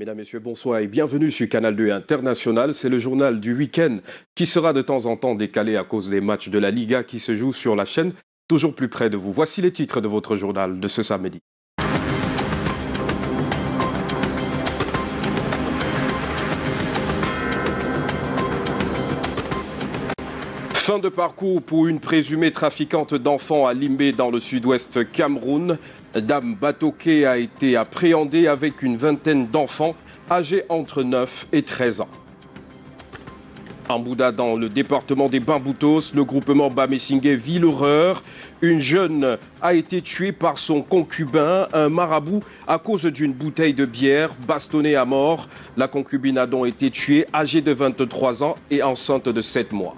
Mesdames, Messieurs, bonsoir et bienvenue sur Canal 2 International. C'est le journal du week-end qui sera de temps en temps décalé à cause des matchs de la Liga qui se jouent sur la chaîne, toujours plus près de vous. Voici les titres de votre journal de ce samedi. Fin de parcours pour une présumée trafiquante d'enfants à Limbé dans le sud-ouest Cameroun. Dame Batoké a été appréhendée avec une vingtaine d'enfants âgés entre 9 et 13 ans. En Bouddha, dans le département des Bamboutos, le groupement Bamesingé vit l'horreur. Une jeune a été tuée par son concubin, un marabout, à cause d'une bouteille de bière bastonnée à mort. La concubine a donc été tuée, âgée de 23 ans et enceinte de 7 mois.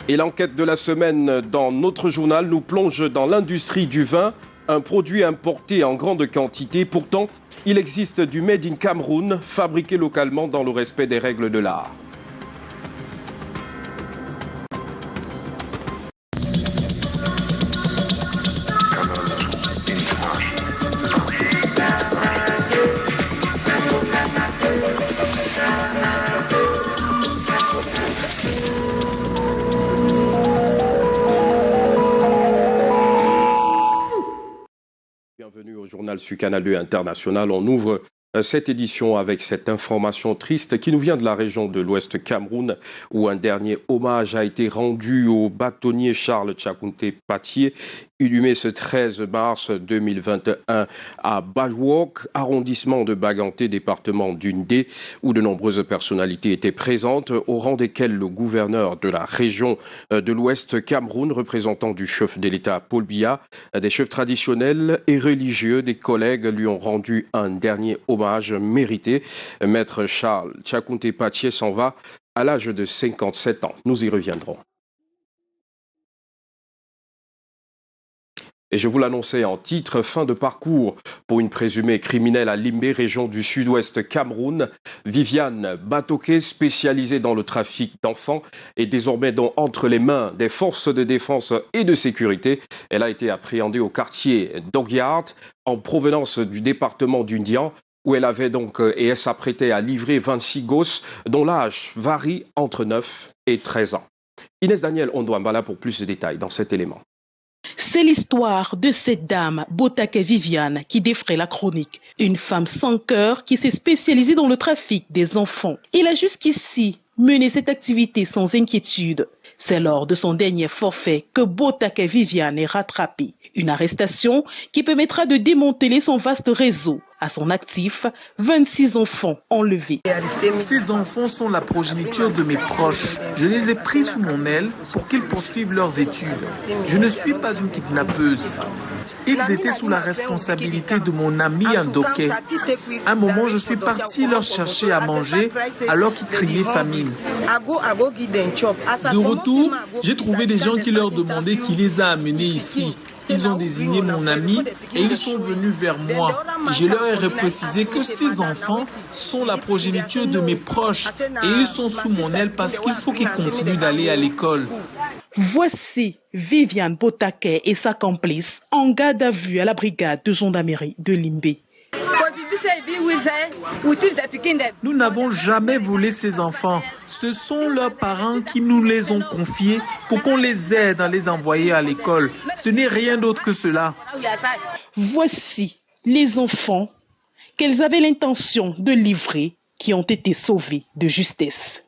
Et l'enquête de la semaine dans notre journal nous plonge dans l'industrie du vin, un produit importé en grande quantité. Pourtant, il existe du Made in Cameroun, fabriqué localement dans le respect des règles de l'art. Bienvenue au journal sur Canal 2 International. On ouvre cette édition avec cette information triste qui nous vient de la région de l'Ouest Cameroun où un dernier hommage a été rendu au bâtonnier Charles Tchakounté Patié, inhumé ce 13 mars 2021 à Bajouok, arrondissement de Baganté, département d'Undé, où de nombreuses personnalités étaient présentes, au rang desquelles le gouverneur de la région de l'Ouest Cameroun, représentant du chef de l'État Paul Biya, des chefs traditionnels et religieux, des collègues lui ont rendu un dernier hommage mérité. Maître Charles Tchakounté Patié s'en va à l'âge de 57 ans. Nous y reviendrons. Et je vous l'annonçais en titre, fin de parcours pour une présumée criminelle à Limbé, région du sud-ouest Cameroun. Viviane Batoké, spécialisée dans le trafic d'enfants, est désormais donc entre les mains des forces de défense et de sécurité. Elle a été appréhendée au quartier Dogyard, en provenance du département d'Undian, où elle avait donc et elle s'apprêtait à livrer 26 gosses, dont l'âge varie entre 9 et 13 ans. Inès Daniel Ondouambala pour plus de détails dans cet élément. C'est l'histoire de cette dame, Botake Viviane, qui défraie la chronique. Une femme sans cœur qui s'est spécialisée dans le trafic des enfants. Elle a jusqu'ici mené cette activité sans inquiétude. C'est lors de son dernier forfait que Botake Viviane est rattrapée. Une arrestation qui permettra de démanteler son vaste réseau. À son actif, 26 enfants enlevés. Ces enfants sont la progéniture de mes proches. Je les ai pris sous mon aile pour qu'ils poursuivent leurs études. Je ne suis pas une kidnappeuse. Ils étaient sous la responsabilité de mon ami Andoké. À un moment, je suis parti leur chercher à manger alors qu'ils criaient famine. De retour, j'ai trouvé des gens qui leur demandaient qui les a amenés ici. Ils ont désigné mon ami et ils sont venus vers moi. Je leur ai reprécisé que ces enfants sont la progéniture de mes proches et ils sont sous mon aile parce qu'il faut qu'ils continuent d'aller à l'école. Voici Viviane Botake et sa complice en garde à vue à la brigade de gendarmerie de Limbé. Nous n'avons jamais volé ces enfants. Ce sont leurs parents qui nous les ont confiés pour qu'on les aide à les envoyer à l'école. Ce n'est rien d'autre que cela. Voici les enfants qu'elles avaient l'intention de livrer qui ont été sauvés de justesse.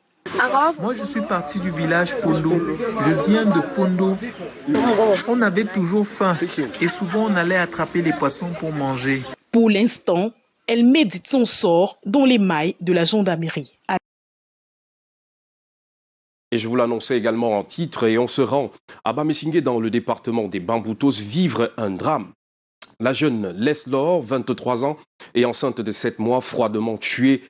Moi, je suis parti du village Pondo. Je viens de Pondo. On avait toujours faim et souvent on allait attraper les poissons pour manger. Pour l'instant, elle médite son sort dans les mailles de la gendarmerie. Et je vous l'annonçais également en titre, et on se rend à Bamesingé dans le département des Bamboutos vivre un drame. La jeune Leslor, 23 ans, est enceinte de 7 mois, froidement tuée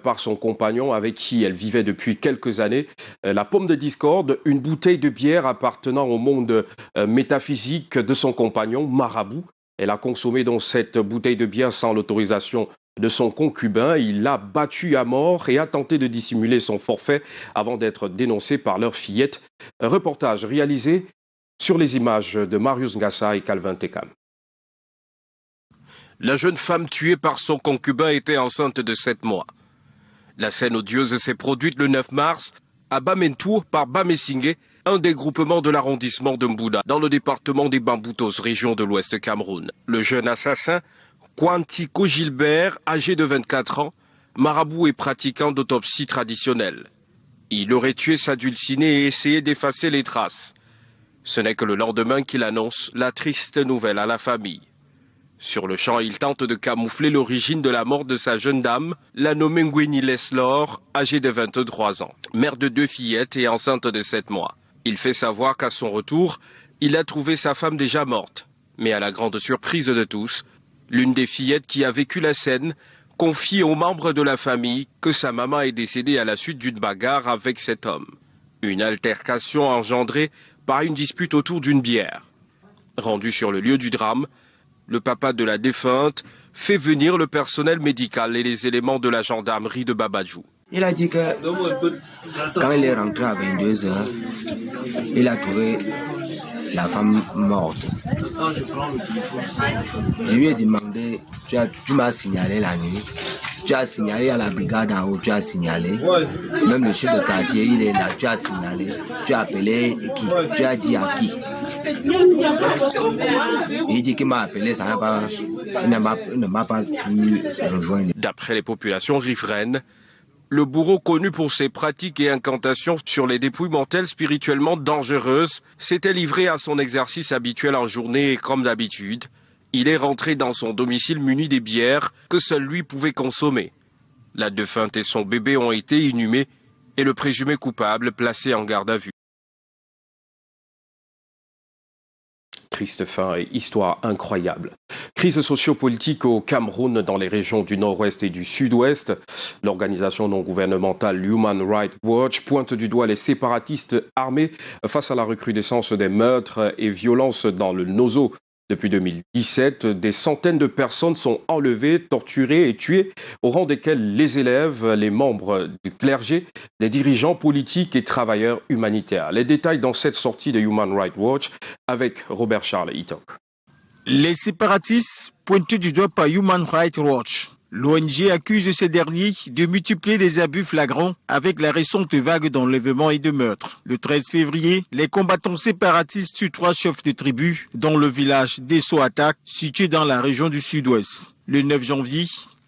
par son compagnon avec qui elle vivait depuis quelques années. La pomme de discorde, une bouteille de bière appartenant au monde métaphysique de son compagnon, marabout. Elle a consommé donc cette bouteille de bière sans l'autorisation de son concubin. Il l'a battue à mort et a tenté de dissimuler son forfait avant d'être dénoncé par leur fillette. Un reportage réalisé sur les images de Marius Ngassa et Calvin Tekam. La jeune femme tuée par son concubin était enceinte de 7 mois. La scène odieuse s'est produite le 9 mars à Bamentour par Bamesingé, un des groupements de l'arrondissement de Mbouda, dans le département des Bamboutos, région de l'Ouest Cameroun. Le jeune assassin, Kwantiko Gilbert, âgé de 24 ans, marabout et pratiquant d'autopsie traditionnelle. Il aurait tué sa dulcinée et essayé d'effacer les traces. Ce n'est que le lendemain qu'il annonce la triste nouvelle à la famille. Sur le champ, il tente de camoufler l'origine de la mort de sa jeune dame, la nommée Ngweni Leslor, âgée de 23 ans, mère de 2 fillettes et enceinte de 7 mois. Il fait savoir qu'à son retour, il a trouvé sa femme déjà morte. Mais à la grande surprise de tous, l'une des fillettes qui a vécu la scène confie aux membres de la famille que sa maman est décédée à la suite d'une bagarre avec cet homme. Une altercation engendrée par une dispute autour d'une bière. Rendu sur le lieu du drame, le papa de la défunte fait venir le personnel médical et les éléments de la gendarmerie de Babadjou. Il a dit que quand il est rentré à 22h, il a trouvé la femme morte. Je lui ai demandé, tu m'as signalé la nuit, tu as signalé à la brigade en haut, tu as signalé. Même le chef de quartier, il est là, tu as signalé. Tu as appelé qui? Tu as dit à qui? Il dit qu'il m'a appelé, il ne m'a pas pu rejoindre. D'après les populations riveraines, le bourreau, connu pour ses pratiques et incantations sur les dépouilles mortelles spirituellement dangereuses, s'était livré à son exercice habituel en journée et comme d'habitude, il est rentré dans son domicile muni des bières que seul lui pouvait consommer. La défunte et son bébé ont été inhumés et le présumé coupable placé en garde à vue. Triste fin et histoire incroyable. Crise sociopolitique au Cameroun dans les régions du nord-ouest et du sud-ouest. L'organisation non gouvernementale Human Rights Watch pointe du doigt les séparatistes armés face à la recrudescence des meurtres et violences dans le Nozo. Depuis 2017, des centaines de personnes sont enlevées, torturées et tuées, au rang desquelles les élèves, les membres du clergé, les dirigeants politiques et travailleurs humanitaires. Les détails dans cette sortie de Human Rights Watch avec Robert Charles Itok. Les séparatistes pointés du doigt par Human Rights Watch. L'ONG accuse ces derniers de multiplier des abus flagrants avec la récente vague d'enlèvements et de meurtres. Le 13 février, les combattants séparatistes tuent 3 chefs de tribu dans le village d'Essoatak, situé dans la région du sud-ouest. Le 9 janvier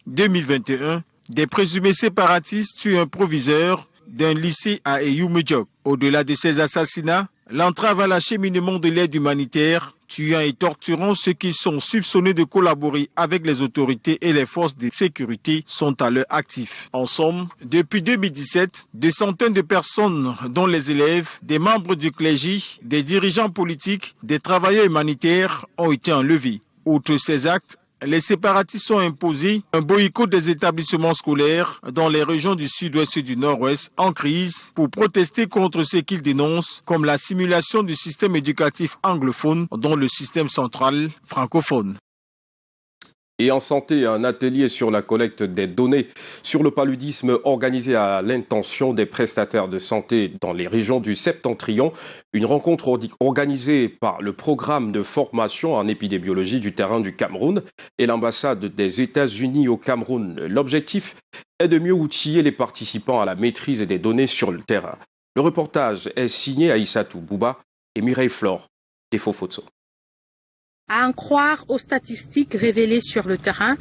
2021, des présumés séparatistes tuent un proviseur d'un lycée à Eyumejok. Au-delà de ces assassinats, l'entrave à l'acheminement de l'aide humanitaire, tuant et torturant ceux qui sont soupçonnés de collaborer avec les autorités et les forces de sécurité sont à leur actif. En somme, depuis 2017, des centaines de personnes, dont les élèves, des membres du clergé, des dirigeants politiques, des travailleurs humanitaires, ont été enlevés. Outre ces actes, les séparatistes ont imposé un boycott des établissements scolaires dans les régions du sud-ouest et du nord-ouest en crise pour protester contre ce qu'ils dénoncent comme la simulation du système éducatif anglophone dans le système central francophone. Et en santé, un atelier sur la collecte des données sur le paludisme organisé à l'intention des prestataires de santé dans les régions du Septentrion. Une rencontre organisée par le programme de formation en épidémiologie du terrain du Cameroun et l'ambassade des États-Unis au Cameroun. L'objectif est de mieux outiller les participants à la maîtrise des données sur le terrain. Le reportage est signé Aïssatou Bouba et Mireille Flore des Fofotso. À en croire aux statistiques révélées sur le terrain,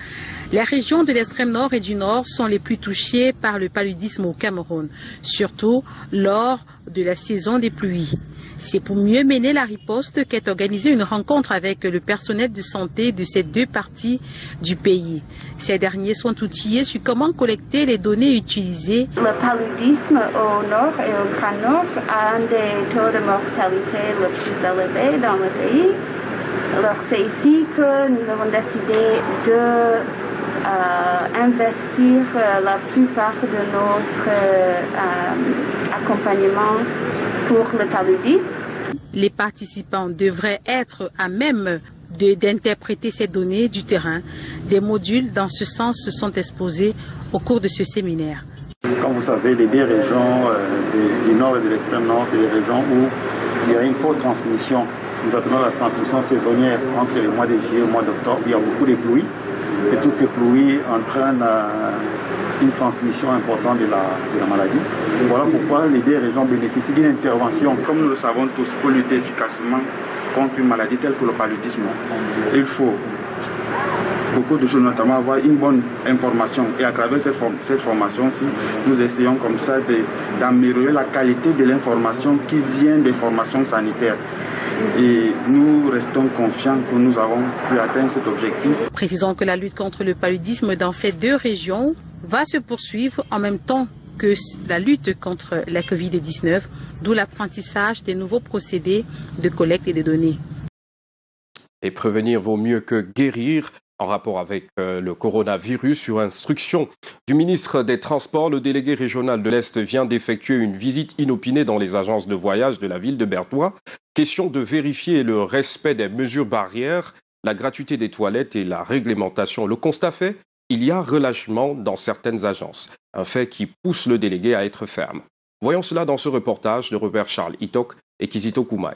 les régions de l'extrême nord et du nord sont les plus touchées par le paludisme au Cameroun, surtout lors de la saison des pluies. C'est pour mieux mener la riposte qu'est organisée une rencontre avec le personnel de santé de ces 2 parties du pays. Ces derniers sont outillés sur comment collecter les données utilisées. Le paludisme au nord et au Grand Nord a un des taux de mortalité le plus élevé dans le pays. Alors c'est ici que nous avons décidé d'investir la plupart de notre accompagnement pour le paludisme. Les participants devraient être à même d'interpréter ces données du terrain. Des modules dans ce sens se sont exposés au cours de ce séminaire. Comme vous savez, les 2 régions du nord et de l'extrême nord, c'est les régions où il y a une forte transmission Nous attendons la transmission saisonnière entre les mois de juillet et le mois d'octobre. Il y a beaucoup de pluies et toutes ces pluies entraînent une transmission importante de la maladie. Voilà pourquoi les deux régions bénéficient d'une intervention, comme nous le savons tous, pour lutter efficacement contre une maladie telle que le paludisme. Il faut beaucoup de choses, notamment avoir une bonne information. Et à travers cette formation-ci, nous essayons comme ça d'améliorer la qualité de l'information qui vient des formations sanitaires. Et nous restons confiants que nous avons pu atteindre cet objectif. Précisons que la lutte contre le paludisme dans ces deux régions va se poursuivre en même temps que la lutte contre la Covid-19, d'où l'apprentissage des nouveaux procédés de collecte et de données. Et prévenir vaut mieux que guérir. En rapport avec le coronavirus, sur instruction du ministre des Transports, le délégué régional de l'Est vient d'effectuer une visite inopinée dans les agences de voyage de la ville de Berthois. Question de vérifier le respect des mesures barrières, la gratuité des toilettes et la réglementation. Le constat fait, il y a relâchement dans certaines agences, un fait qui pousse le délégué à être ferme. Voyons cela dans ce reportage de Robert-Charles Itok et Kizito Koumaï.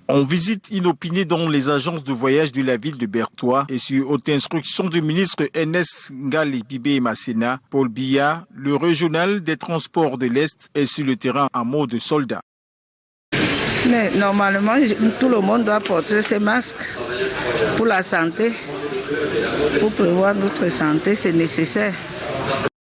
En visite inopinée dans les agences de voyage de la ville de Berthois et sur haute instruction du ministre Ernest Ngali Bibé Massena, Paul Biya, le régional des transports de l'Est, est sur le terrain en mode soldat. Mais normalement, tout le monde doit porter ses masques pour la santé. Pour prévoir notre santé, c'est nécessaire.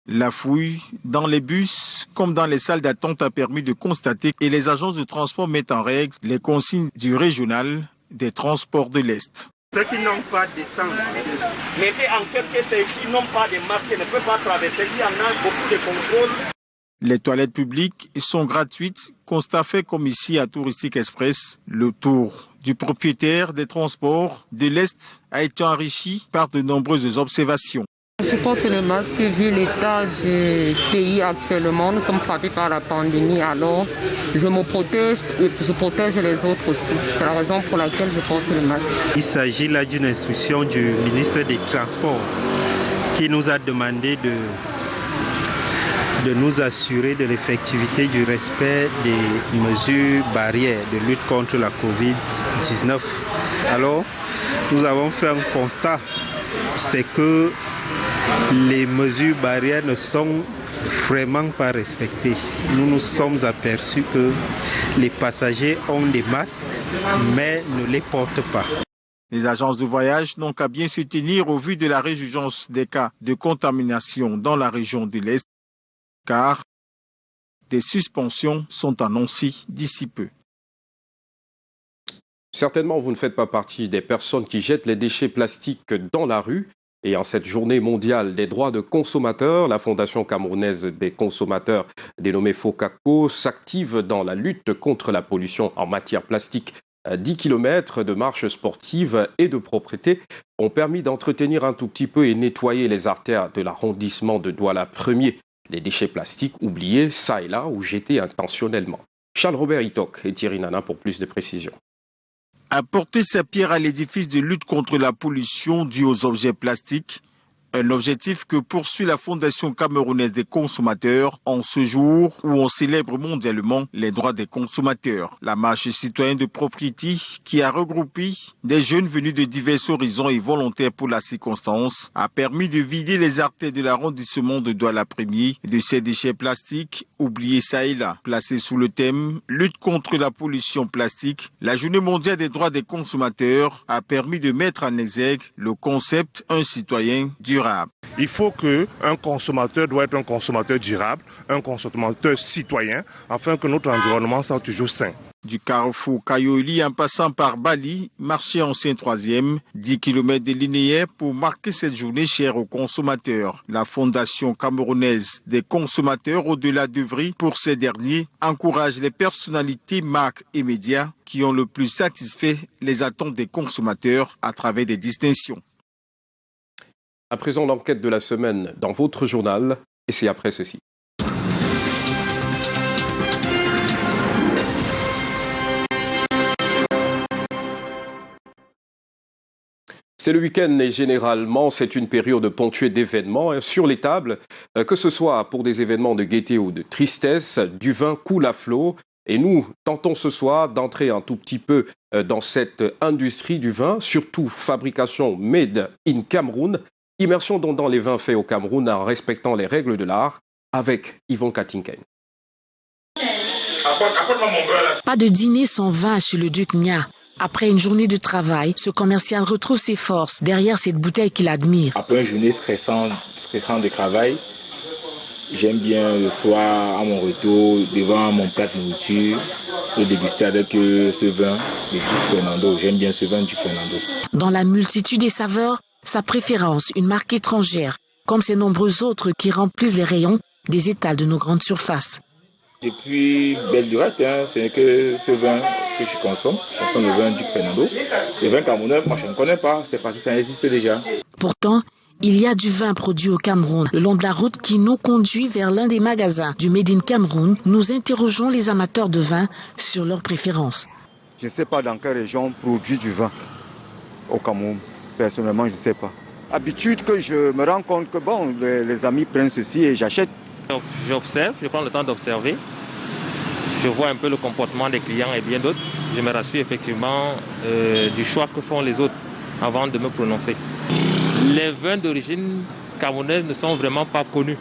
La fouille dans les bus comme dans les salles d'attente a permis de constater que les agences de transport mettent en règle les consignes du régional des transports de l'Est. Ceux qui n'ont pas de sang, mettez en sorte que ceux qui n'ont pas de masque ne peuvent pas traverser. Il y en a beaucoup de contrôles. Les toilettes publiques sont gratuites, constat fait comme ici à Touristique Express. Le tour du propriétaire des transports de l'Est a été enrichi par de nombreuses observations. Je crois que le masque, vu l'état du pays actuellement, nous sommes frappés par la pandémie, alors je me protège et je protège les autres aussi. C'est la raison pour laquelle je porte le masque. Il s'agit là d'une instruction du ministre des Transports qui nous a demandé de nous assurer de l'effectivité du respect des mesures barrières de lutte contre la Covid-19. Alors, nous avons fait un constat, c'est que les mesures barrières ne sont vraiment pas respectées. Nous nous sommes aperçus que les passagers ont des masques, mais ne les portent pas. Les agences de voyage n'ont qu'à bien se tenir au vu de la résurgence des cas de contamination dans la région de l'Est, car des suspensions sont annoncées d'ici peu. Certainement, vous ne faites pas partie des personnes qui jettent les déchets plastiques dans la rue. Et en cette journée mondiale des droits de consommateurs, la Fondation camerounaise des consommateurs, dénommée FOCACO, s'active dans la lutte contre la pollution en matière plastique. 10 km de marches sportives et de propreté ont permis d'entretenir un tout petit peu et nettoyer les artères de l'arrondissement de Douala 1er. Les déchets plastiques oubliés ça et là ou jetés intentionnellement. Charles-Robert Itok et Thierry Nana pour plus de précisions. Apporter sa pierre à l'édifice de lutte contre la pollution due aux objets plastiques, un objectif que poursuit la Fondation camerounaise des consommateurs en ce jour où on célèbre mondialement les droits des consommateurs. La marche citoyenne de propriété qui a regroupé des jeunes venus de divers horizons et volontaires pour la circonstance a permis de vider les artères de l'arrondissement de Douala 1er de ces déchets plastiques oubliés ça et là. Placés sous le thème « Lutte contre la pollution plastique », la Journée mondiale des droits des consommateurs a permis de mettre en exergue le concept « Un citoyen durable ». Il faut qu'un consommateur doit être un consommateur durable, un consommateur citoyen, afin que notre environnement soit toujours sain. Du carrefour Kayoli en passant par Bali, marché ancien 3e, 10 km de linéaire pour marquer cette journée chère aux consommateurs. La Fondation camerounaise des consommateurs, au-delà d'œuvrer pour ces derniers, encourage les personnalités, marques et médias qui ont le plus satisfait les attentes des consommateurs à travers des distinctions. À présent, l'enquête de la semaine dans votre journal, et c'est après ceci. C'est le week-end et généralement, c'est une période ponctuée d'événements sur les tables, que ce soit pour des événements de gaieté ou de tristesse, du vin coule à flot Et nous tentons ce soir d'entrer un tout petit peu dans cette industrie du vin, surtout fabrication made in Cameroun. Immersion donc dans les vins faits au Cameroun en respectant les règles de l'art avec Yvon Katinken. Pas de dîner sans vin chez le Duc Nya. Après une journée de travail, ce commercial retrouve ses forces derrière cette bouteille qu'il admire. Après une journée stressante de travail, j'aime bien le soir, à mon retour, devant mon plat de nourriture, de déguster avec ce vin, le Duc Fernando. J'aime bien ce vin du Fernando. Dans la multitude des saveurs, sa préférence, une marque étrangère, comme ces nombreux autres qui remplissent les rayons des étals de nos grandes surfaces. Depuis belle lurette, c'est que ce vin que je consomme le vin Duc Fernando. Le vin camerounais, moi je ne connais pas, c'est parce que ça existe déjà. Pourtant, il y a du vin produit au Cameroun. Le long de la route qui nous conduit vers l'un des magasins du Made in Cameroun, nous interrogeons les amateurs de vin sur leurs préférences. Je ne sais pas dans quelle région produit du vin au Cameroun. Personnellement, je ne sais pas. Habitude que je me rends compte que bon, les amis prennent ceci et j'achète. J'observe, je prends le temps d'observer. Je vois un peu le comportement des clients et bien d'autres. Je me rassure effectivement du choix que font les autres avant de me prononcer. Les vins d'origine camerounaise ne sont vraiment pas connus.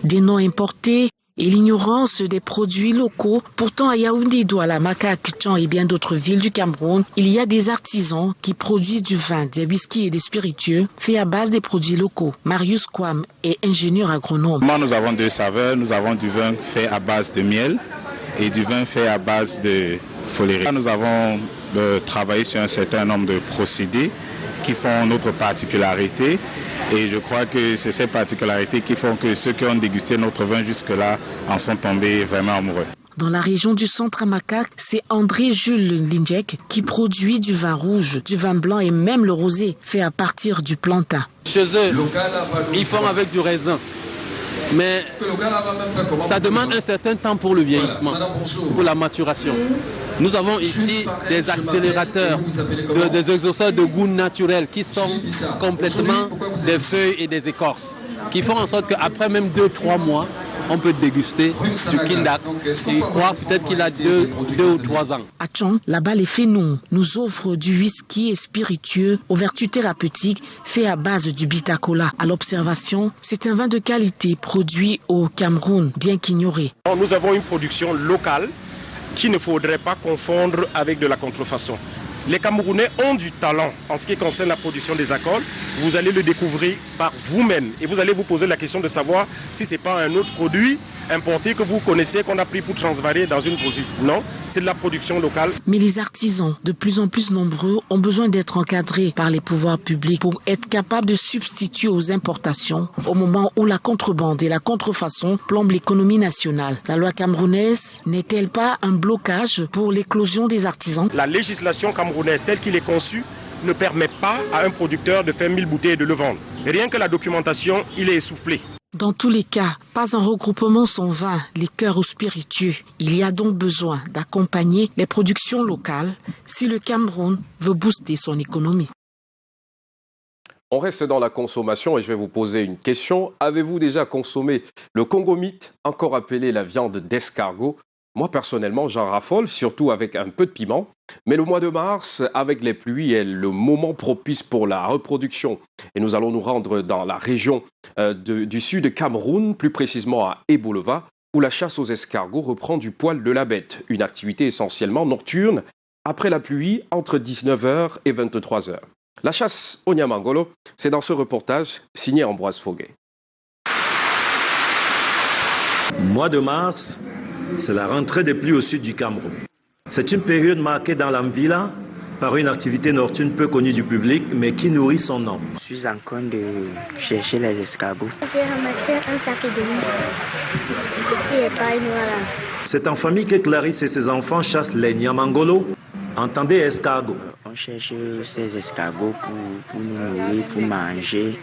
Des noms importés et l'ignorance des produits locaux. Pourtant, à Yaoundé, Douala, Maka, Kichang et bien d'autres villes du Cameroun, il y a des artisans qui produisent du vin, des whisky et des spiritueux faits à base des produits locaux. Marius Kwam est ingénieur agronome. Nous avons deux saveurs. Nous avons du vin fait à base de miel et du vin fait à base de foléré. Nous avons travaillé sur un certain nombre de procédés qui font notre particularité. Et je crois que c'est ces particularités qui font que ceux qui ont dégusté notre vin jusque-là en sont tombés vraiment amoureux. Dans la région du centre à Makak, c'est André-Jules Lindjek qui produit du vin rouge, du vin blanc et même le rosé fait à partir du plantain. Chez eux, ils font avec du raisin. Mais ça demande un certain temps pour le vieillissement, pour la maturation. Nous avons ici des accélérateurs, des exhausteurs de goût naturel qui sont complètement des feuilles et des écorces, qui font en sorte qu'après même 2-3 mois, on peut déguster du Kindak. Il croit peut-être qu'il a 2 ou 3 ans. À Tchon, là-bas, les Fénons nous offrent du whisky et spiritueux aux vertus thérapeutiques fait à base du bitacola. À l'observation, c'est un vin de qualité produit au Cameroun, bien qu'ignoré. Nous avons une production locale qu'il ne faudrait pas confondre avec de la contrefaçon. Les Camerounais ont du talent en ce qui concerne la production des alcools. Vous allez le découvrir par vous-même et vous allez vous poser la question de savoir si ce n'est pas un autre produit importé que vous connaissez, qu'on a pris pour transvarier dans une production. Non, c'est de la production locale. Mais les artisans, de plus en plus nombreux, ont besoin d'être encadrés par les pouvoirs publics pour être capables de substituer aux importations au moment où la contrebande et la contrefaçon plombent l'économie nationale. La loi camerounaise n'est-elle pas un blocage pour l'éclosion des artisans? La législation camerounaise telle qu'il est conçue ne permet pas à un producteur de faire 1000 bouteilles et de le vendre. Et rien que la documentation, il est essoufflé. Dans tous les cas, pas un regroupement sans vin, liqueur ou spiritueux. Il y a donc besoin d'accompagner les productions locales si le Cameroun veut booster son économie. On reste dans la consommation et je vais vous poser une question. Avez-vous déjà consommé le Congo-Mite, encore appelé la viande d'escargot? Moi, personnellement, j'en raffole, surtout avec un peu de piment. Mais le mois de mars, avec les pluies, est le moment propice pour la reproduction. Et nous allons nous rendre dans la région du sud de Cameroun, plus précisément à Ebolova, où la chasse aux escargots reprend du poil de la bête. Une activité essentiellement nocturne, après la pluie, entre 19h et 23h. La chasse au Nyamangolo, c'est dans ce reportage signé Ambroise Foguet. Mois de mars, c'est la rentrée des pluies au sud du Cameroun. C'est une période marquée dans l'Amvila par une activité nocturne peu connue du public, mais qui nourrit son homme. Je suis en train de chercher les escargots. J'ai ramassé un sac et demi. Petit épaille noire. C'est en famille que Clarisse et ses enfants chassent les Nyamangolo. Entendez escargots. On cherche ces escargots pour nous nourrir, pour manger,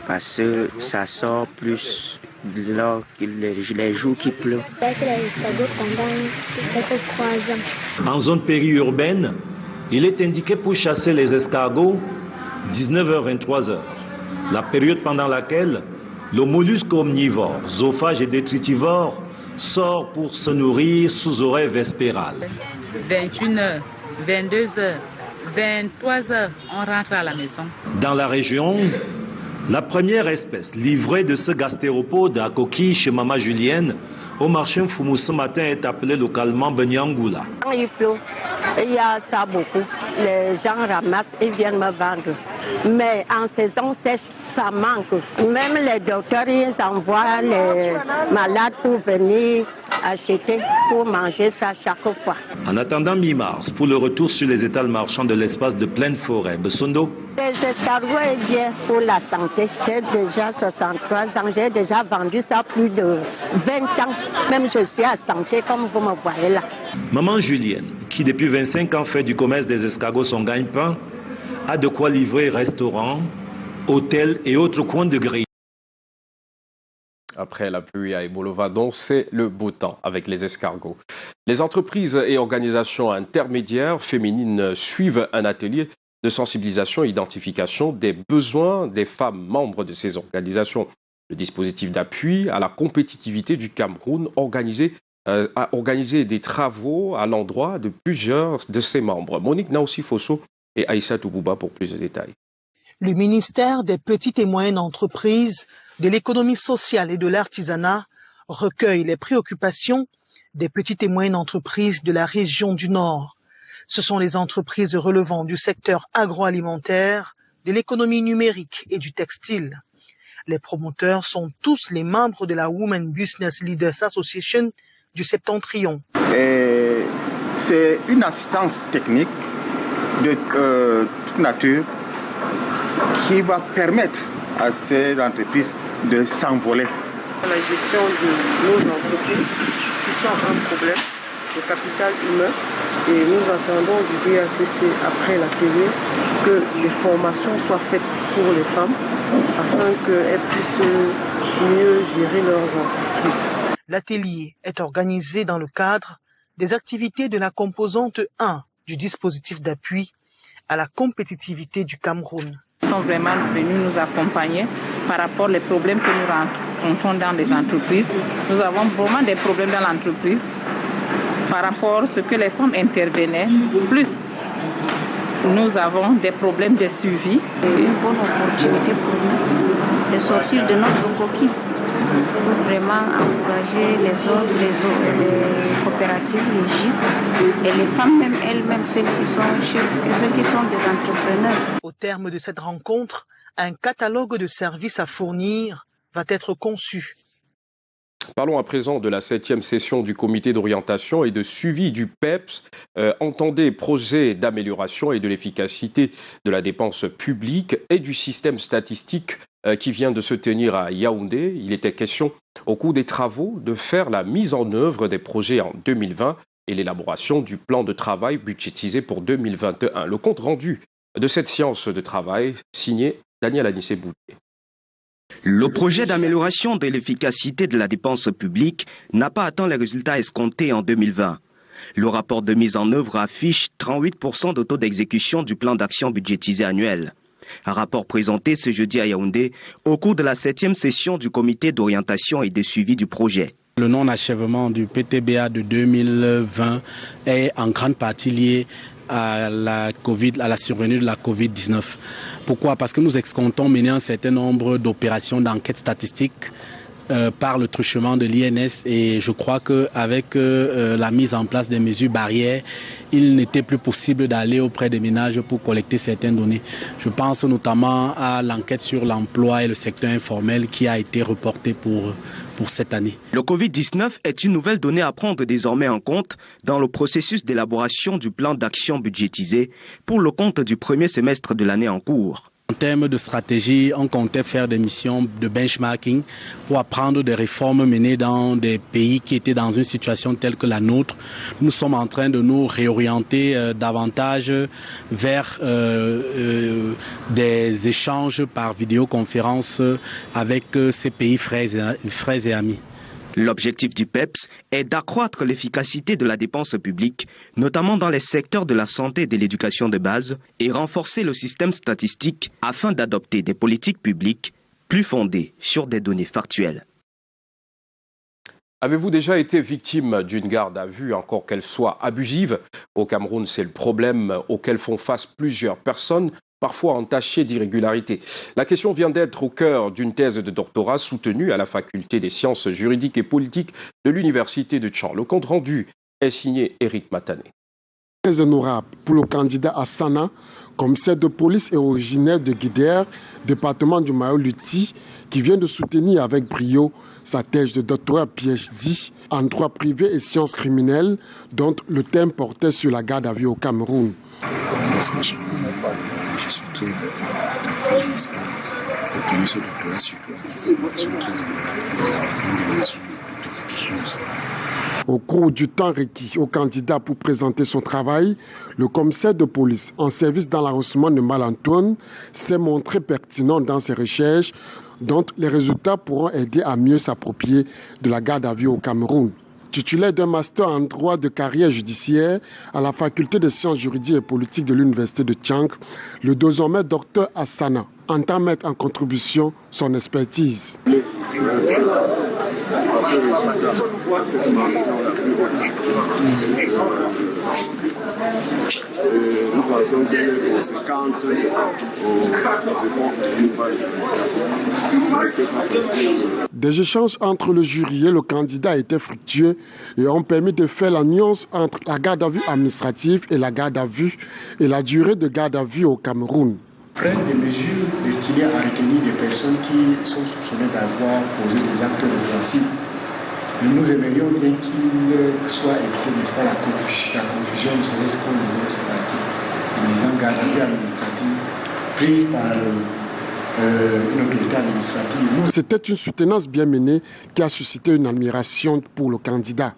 parce que ça sort plus les jours qui pleuvent. En zone périurbaine, il est indiqué pour chasser les escargots 19h-23h, la période pendant laquelle le mollusque omnivore, zoophage et détritivore sort pour se nourrir sous horaire vespéral. 21h, 22h, 23h, on rentre à la maison. Dans la région, la première espèce livrée de ce gastéropode à coquille chez Maman Julienne au marché Foumou ce matin est appelée localement Benyangoula. Quand il pleut, il y a ça beaucoup. Les gens ramassent et viennent me vendre. Mais en saison sèche, ça manque. Même les docteurs, ils envoient les malades pour venir acheter, pour manger ça chaque fois. En attendant mi-mars, pour le retour sur les étals marchands de l'espace de pleine forêt, Bessondo. Les escargots est bien pour la santé. J'ai déjà 63 ans, j'ai déjà vendu ça plus de 20 ans. Même je suis à santé comme vous me voyez là. Maman Julienne, qui depuis 25 ans fait du commerce des escargots son gagne-pain, a de quoi livrer restaurants, hôtels et autres coins de grille. Après la pluie à Ebolovadon, c'est le beau temps avec les escargots. Les entreprises et organisations intermédiaires féminines suivent un atelier de sensibilisation et identification des besoins des femmes membres de ces organisations. Le dispositif d'appui à la compétitivité du Cameroun a organisé des travaux à l'endroit de plusieurs de ses membres. Monique Naossi-Fosso et Aïssa Toubouba pour plus de détails. Le ministère des petites et moyennes entreprises, de l'économie sociale et de l'artisanat recueille les préoccupations des petites et moyennes entreprises de la région du Nord. Ce sont les entreprises relevant du secteur agroalimentaire, de l'économie numérique et du textile. Les promoteurs sont tous les membres de la Women Business Leaders Association du Septentrion. C'est une assistance technique de toute nature qui va permettre à ces entreprises de s'envoler. La gestion de nos entreprises qui sont un problème de capital humain et nous attendons du DACC après l'atelier que les formations soient faites pour les femmes afin qu'elles puissent mieux gérer leurs entreprises. L'atelier est organisé dans le cadre des activités de la composante 1 du dispositif d'appui à la compétitivité du Cameroun. Ils sont vraiment venus nous accompagner par rapport aux problèmes que nous rencontrons dans les entreprises. Nous avons vraiment des problèmes dans l'entreprise par rapport à ce que les femmes intervenaient. Plus, nous avons des problèmes de suivi. Une bonne opportunité pour nous de sortir de notre coquille pour vraiment encourager les coopératives, les GIP et les femmes même elles-mêmes, celles qui sont des entrepreneurs. Au terme de cette rencontre, un catalogue de services à fournir va être conçu. Parlons à présent de la 7e session du comité d'orientation et de suivi du PEPS. Entendez projets d'amélioration et de l'efficacité de la dépense publique et du système statistique qui vient de se tenir à Yaoundé. Il était question au cours des travaux de faire la mise en œuvre des projets en 2020 et l'élaboration du plan de travail budgétisé pour 2021. Le compte rendu de cette séance de travail signé Daniel Anissé-Boulier. Le projet d'amélioration de l'efficacité de la dépense publique n'a pas atteint les résultats escomptés en 2020. Le rapport de mise en œuvre affiche 38% de taux d'exécution du plan d'action budgétisé annuel. Un rapport présenté ce jeudi à Yaoundé au cours de la 7e session du comité d'orientation et de suivi du projet. Le non-achèvement du PTBA de 2020 est en grande partie lié à la survenue de la Covid-19. Pourquoi ? Parce que nous escomptons mener un certain nombre d'opérations d'enquête statistique par le truchement de l'INS et je crois qu'avec la mise en place des mesures barrières, il n'était plus possible d'aller auprès des ménages pour collecter certaines données. Je pense notamment à l'enquête sur l'emploi et le secteur informel qui a été reportée pour cette année. Le Covid-19 est une nouvelle donnée à prendre désormais en compte dans le processus d'élaboration du plan d'action budgétisé pour le compte du premier semestre de l'année en cours. En termes de stratégie, on comptait faire des missions de benchmarking pour apprendre des réformes menées dans des pays qui étaient dans une situation telle que la nôtre. Nous sommes en train de nous réorienter davantage vers des échanges par vidéoconférence avec ces pays frères et amis. L'objectif du PEPS est d'accroître l'efficacité de la dépense publique, notamment dans les secteurs de la santé et de l'éducation de base, et renforcer le système statistique afin d'adopter des politiques publiques plus fondées sur des données factuelles. Avez-vous déjà été victime d'une garde à vue, encore qu'elle soit abusive? Au Cameroun, c'est le problème auquel font face plusieurs personnes, parfois entachées d'irrégularités. La question vient d'être au cœur d'une thèse de doctorat soutenue à la faculté des sciences juridiques et politiques de l'université de Tchang. Le compte rendu est signé Éric Matané. Très honorable pour le candidat Hassana, commissaire de police et originaire de Guédère, département du Mayo-Luti, qui vient de soutenir avec brio sa thèse de doctorat PhD en droit privé et sciences criminelles, dont le thème portait sur la garde à vue au Cameroun. Franchement, je suis tout d'accord, n'est-ce pas, obtenir ce doctorat, surtout avec cette formation très importante de la dimension prestigieuse. Au cours du temps requis au candidat pour présenter son travail, le commissaire de police en service dans l'arrondissement de Malantoune s'est montré pertinent dans ses recherches, dont les résultats pourront aider à mieux s'approprier de la garde à vue au Cameroun. Titulaire d'un master en droit de carrière judiciaire à la faculté des sciences juridiques et politiques de l'université de Tchang, le désormais docteur Hassana entend mettre en contribution son expertise. Nous pensons qu'elle est conséquente Des échanges entre le jury et le candidat étaient fructueux et ont permis de faire la nuance entre la garde à vue administrative et la garde à vue et la durée de garde à vue au Cameroun. Prennent des mesures destinées à retenir des personnes qui sont soupçonnées d'avoir posé des actes offensifs. Nous aimerions bien qu'il soit évité, n'est-ce pas, la confusion, vous savez ce qu'on veut observer, en disant garde à vue administrative prise par une autorité administrative. C'était une soutenance bien menée qui a suscité une admiration pour le candidat.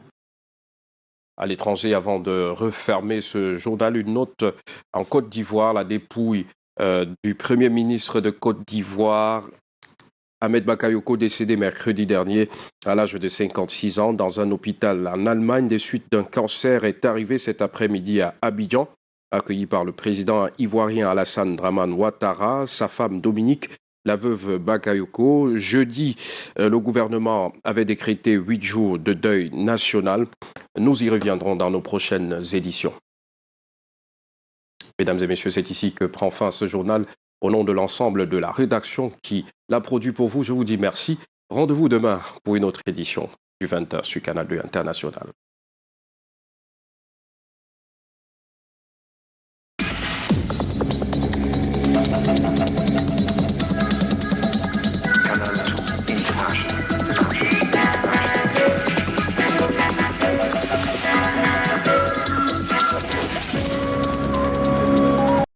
À l'étranger, avant de refermer ce journal, une note en Côte d'Ivoire, la dépouille du Premier ministre de Côte d'Ivoire, Ahmed Bakayoko, décédé mercredi dernier à l'âge de 56 ans dans un hôpital en Allemagne des suites d'un cancer, est arrivé cet après-midi à Abidjan, accueilli par le président ivoirien Alassane Dramane Ouattara, sa femme Dominique, la veuve Bakayoko. Jeudi, le gouvernement avait décrété 8 jours de deuil national. Nous y reviendrons dans nos prochaines éditions. Mesdames et messieurs, c'est ici que prend fin ce journal. Au nom de l'ensemble de la rédaction qui l'a produit pour vous, je vous dis merci. Rendez-vous demain pour une autre édition du 20h sur Canal 2 International.